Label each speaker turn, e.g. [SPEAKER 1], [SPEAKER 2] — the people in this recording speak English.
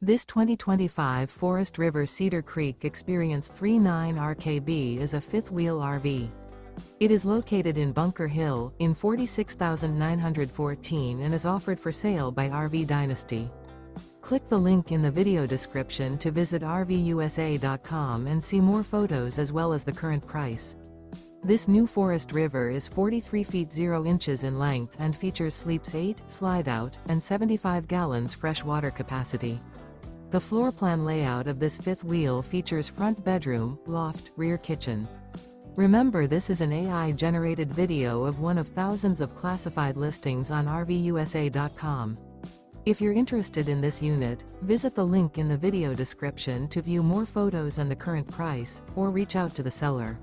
[SPEAKER 1] This 2025 Forest River Cedar Creek Experience 39 RKB is a fifth-wheel RV. It is located in Bunker Hill, in 46,914 and is offered for sale by RV Dynasty. Click the link in the video description to visit RVUSA.com and see more photos as well as the current price. This new Forest River is 43 feet 0 inches in length and features sleeps 8, Slideout, and 75 gallons fresh water capacity. The floor plan layout of this fifth wheel features front bedroom, loft, rear kitchen. Remember, this is an AI-generated video of one of thousands of classified listings on RVUSA.com. If you're interested in this unit, visit the link in the video description to view more photos and the current price, or reach out to the seller.